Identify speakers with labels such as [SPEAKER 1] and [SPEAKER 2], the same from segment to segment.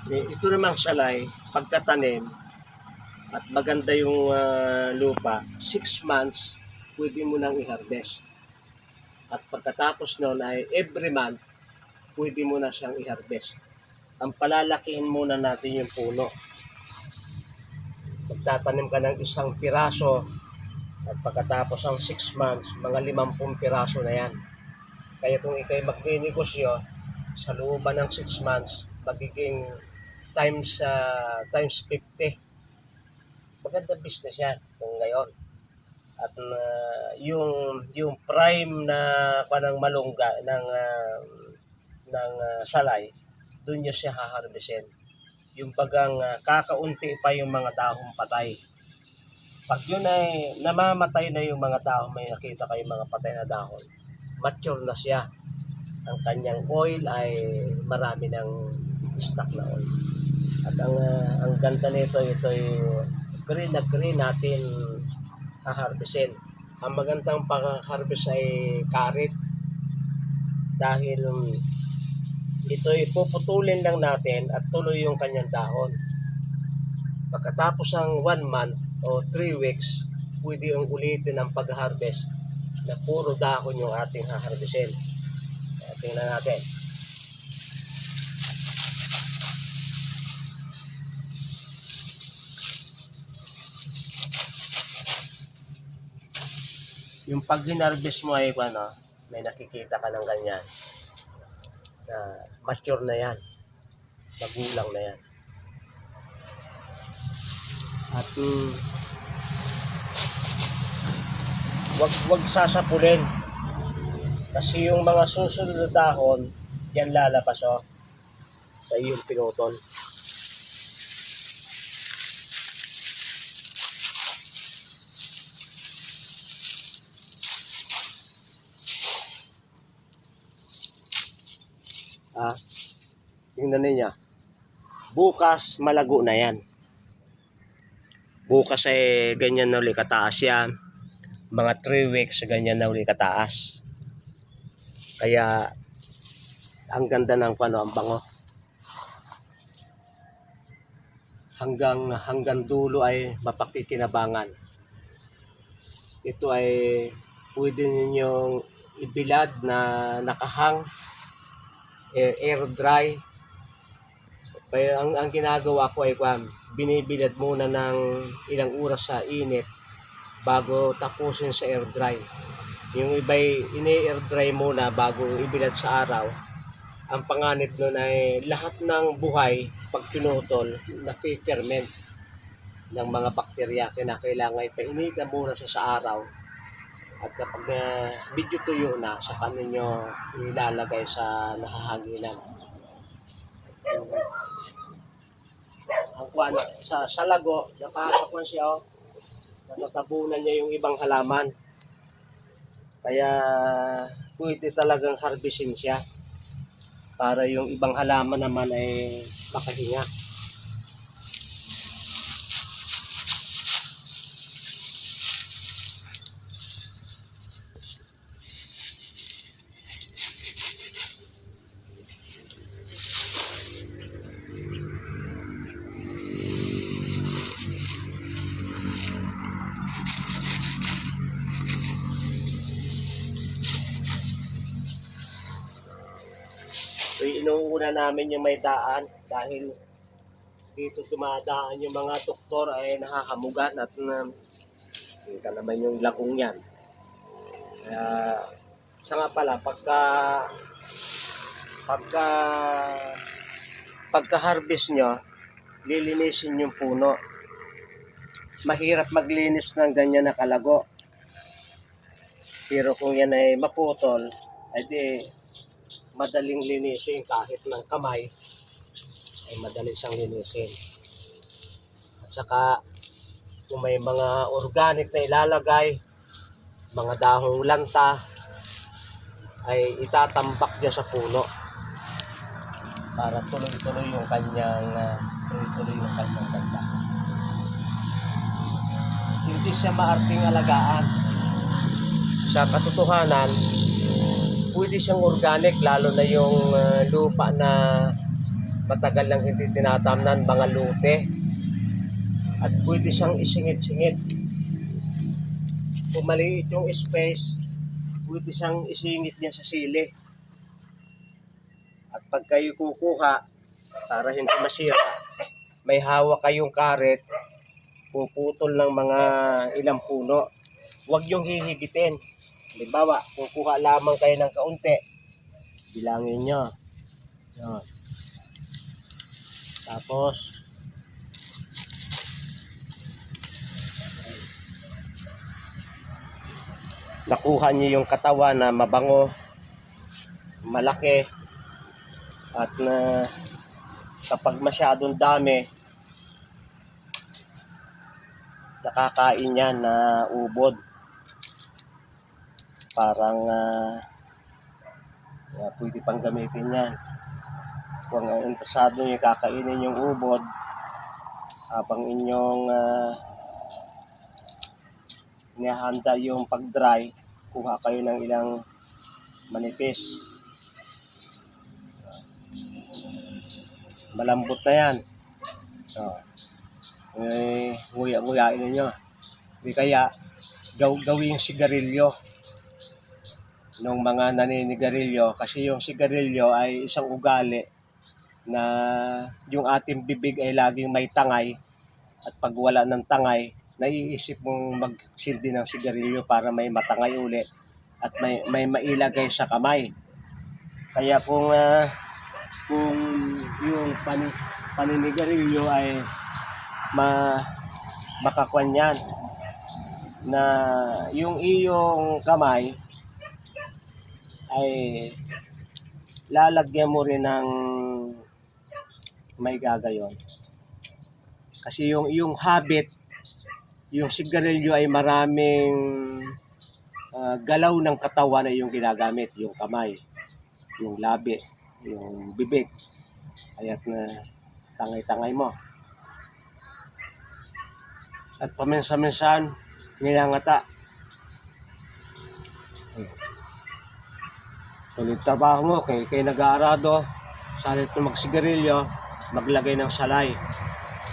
[SPEAKER 1] Ito namang salay, pagkatanim at maganda yung lupa, 6 months pwede mo nang i-harvest. At pagkatapos nun ay every month pwede mo na siyang i-harvest. Ang palalakihin muna natin yung puno. Magtatanim ka ng isang piraso at pagkatapos ng 6 months, mga 50 piraso na yan. Kaya kung ikay magninegosyo sa looban ng 6 months, magiging times 50. Maganda business yan kung ngayon. At yung prime na panang malungga ng salay, doon niyo siya haharbisin. Yung bagang kakaunti pa yung mga dahong patay. Pag yun ay namamatay na yung mga dahon, may nakita kayo mga patay na dahon, mature na siya. Ang kanyang oil ay marami ng stock na oil. At ang ganda nito, ito ay green na green natin haharbisin. Ang magandang pang-harvest ay karit dahil ito ay puputulin lang natin at tuloy yung kanyang dahon. Pagkatapos ng 1 month o 3 weeks, pwede yung ulitin ang pag-harvest na puro dahon yung ating haharbisin. Tingnan natin. Yung pag hinarvest mo ay may nakikita ka ng ganyan na mature na yan, magulang na yan. At wag sasapulin kasi yung mga susunod na dahon yan lalabas sa iyong pinutol. Tingnan niya. Bukas malago na yan. Bukas ay ganyan na uli kataas yan. Mga 3 weeks ganyan na uli kataas. Kaya ang ganda ng ang bango. Hanggang dulo ay mapakikinabangan. Ito ay pwede ninyong ibilad na nakahang, air dry. Kaya ang ginagawa ko ay binibilad muna ng ilang oras sa init bago tapusin sa air dry. Yung iba'y ini-air dry muna bago ibilad sa araw. Ang panganib nun ay lahat ng buhay pag pinutol na ferment ng mga bakterya. Kailangan ipainitan muna sa araw. At kapag medyo tuyo na, saka ninyo ilalagay sa nahahanginan. Ang sa lago, napasakwan siya natatabunan niya yung ibang halaman. Kaya pwede talagang harbisin siya para yung ibang halaman naman ay makahinga. So inuuna namin yung may daan dahil dito dumadaan yung mga doktor ay nakahamugan at kita naman yung lagong yan. Kaya sa nga pala pagka-harvest nyo, lilinisin yung puno. Mahirap maglinis ng ganyan na kalago. Pero kung yan ay maputol, ay di madaling linisin kahit ng kamay ay madali siyang linisin. At saka kung may mga organic na ilalagay, mga dahong lanta ay itatambak niya sa puno para tuloy-tuloy yung kanyang ganda. Hindi siya maarting alagaan. Sa katotohanan, pwede siyang organic, lalo na yung lupa na matagal lang hindi tinatamnan, mga lute. At pwede siyang isingit-singit. Kung maliit yung space, pwede siyang isingit niya sa sili. At pag kayo kukuha, para hindi masira, may hawak kayong karet, puputol ng mga ilang puno. Huwag yung hihigitin. Halimbawa, kukuha lamang kayo ng kaunti, bilangin nyo. Yan. Tapos, nakuha nyo yung katawan na mabango, malaki, at na kapag masyadong dami, nakakain yan na ubod. Parang pwede pang gamitin yan. Kung interesado nyo kakainin yung ubod, habang inyong inihanda yung pag-dry, kuha kayo ng ilang manipis. Malambot na yan. Nguya-nguyain ninyo. Hindi kaya gawing sigarilyo ng mga naninigarilyo, kasi yung sigarilyo ay isang ugali na yung ating bibig ay laging may tangay, at pag wala ng tangay, naiisip mong magsildi ng sigarilyo para may matangay uli at may mailagay sa kamay. Kaya kung yung paninigarilyo ay makakwan yan, na yung iyong kamay ay lalagyan mo rin ng may gagayon. Kasi yung habit, yung sigarilyo ay maraming galaw ng katawan na yung ginagamit, yung kamay, yung labi, yung bibig. Kaya't na tangay-tangay mo. At paminsan-minsan, ngayangata. Tuloy trabaho mo, kay nag-aarado, salit na magsigarilyo, maglagay ng salay.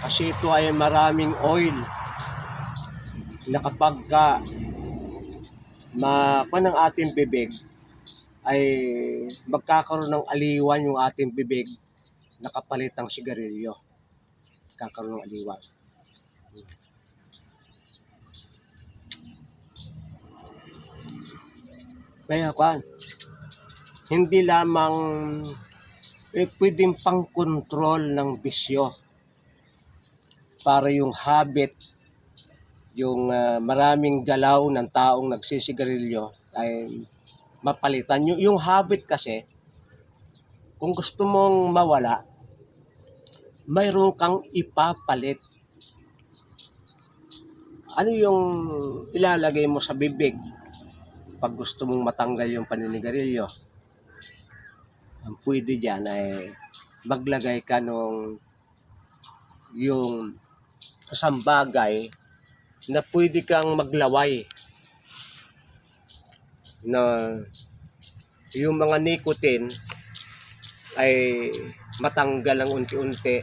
[SPEAKER 1] Kasi ito ay maraming oil na kapag makuha ng ating bibig, ay magkakaroon ng aliwan yung ating bibig na kapalit ng sigarilyo. Kakaroon ng aliwan. Kaya hindi lamang pwedeng pang-control ng bisyo, para yung habit, yung maraming galaw ng taong nagsisigarilyo ay mapalitan. Yung habit kasi, kung gusto mong mawala, mayroon kang ipapalit. Ano yung ilalagay mo sa bibig pag gusto mong matanggal yung paninigarilyo? Ang pwede dyan ay maglagay ka nung yung isang bagay na pwede kang maglaway, na yung mga nicotine ay matanggal ng unti-unti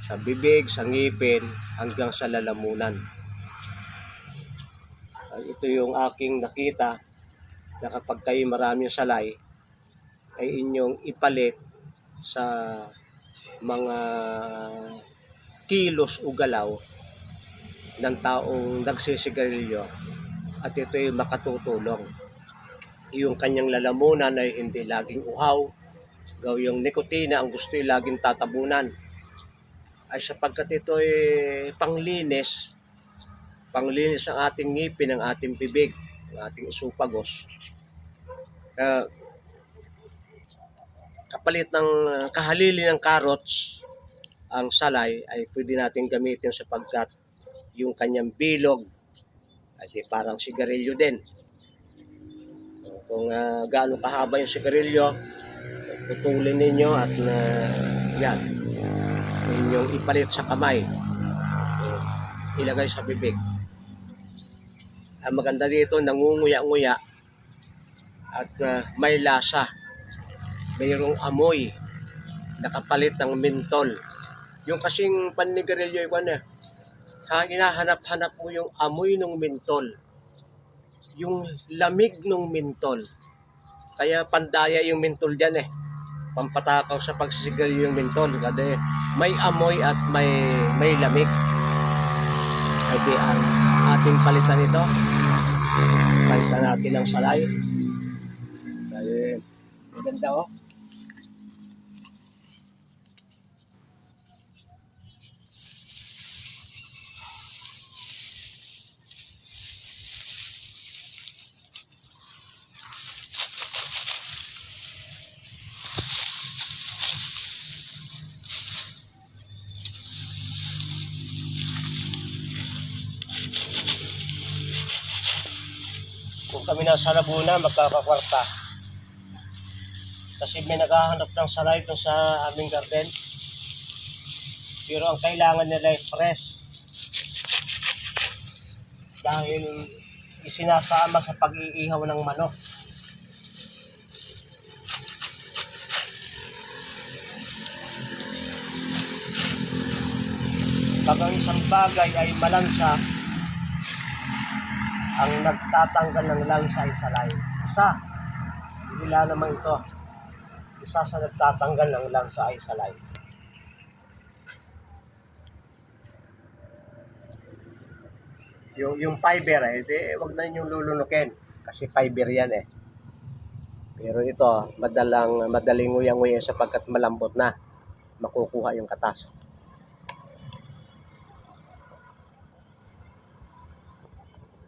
[SPEAKER 1] sa bibig, sa ngipin, hanggang sa lalamunan. Ito yung aking nakita, na kapag kayo maraming salay, ay inyong ipalit sa mga kilos o galaw ng taong nagsisigarilyo, at ito ay makatutulong. Yung kanyang lalamunan ay hindi laging uhaw, yung nikotina ang gusto ay laging tatabunan, ay sapagkat ito ay panglinis ang ating ngipin, ang ating bibig, ang ating esophagus. Kapalit ng kahalili ng carrots, ang salay ay pwede natin gamitin sapagkat yung kanyang bilog ay parang sigarilyo din. Kung gaano kahaba yung sigarilyo, putulin ninyo at yan, inyong ipalit sa kamay, ilagay sa bibig. Ang maganda dito, nangunguya-nguya at may lasa, mayroong amoy nakapalit ng mentol. Yung kasing panigarilyo yung hinahanap-hanap mo yung amoy ng mentol, yung lamig ng mentol. Kaya pandaya yung mentol dyan pampatakaw sa pagsisigarilyo yung mentol kasi may amoy at may lamig. Hindi ang ating palitan ito. Palitan natin ng salay. Maganda Kung kami nasa Laguna, magkakakwarta. Kasi may naghahanap ng salay dun sa aming garden. Pero ang kailangan nila ay fresh. Dahil isinasama sa pag-iihaw ng manok. Pag ang isang bagay ay malansa, ang nagtatanggal ng lansa ay salay. Isa, wala naman ito. Isa sa nagtatanggal ng lansa ay salay. Yung fiber wag na ninyong lulunukin kasi fiber yan Pero ito, madaling nguyang-nguyang sapagkat malambot na. Makukuha yung katas.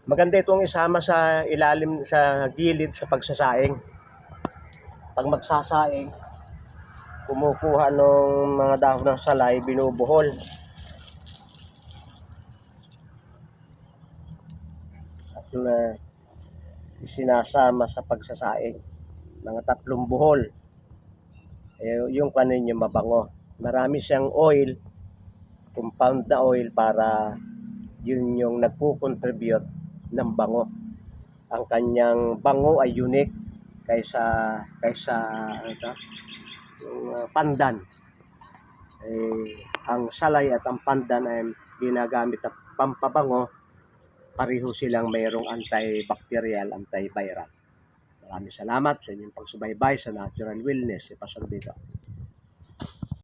[SPEAKER 1] Maganda itong isama sa ilalim, sa gilid sa pagsasaing. Pag magsasaing, kumukuha ng mga dahon ng salay, binubuhol. At isinasama sa pagsasaing. Mga 3 buhol. Yung kanin yung mabango. Marami siyang oil, compound na oil para yun yung nagpo-contribute ng bango. Ang kanyang bango ay unique kaysa yung pandan. Ang salay at ang pandan ay ginagamit na pampabango. Pareho silang mayroong antibacterial, antiviral. Maraming salamat sa inyong pagsubaybay sa Natural Wellness. Si Pastor Vito.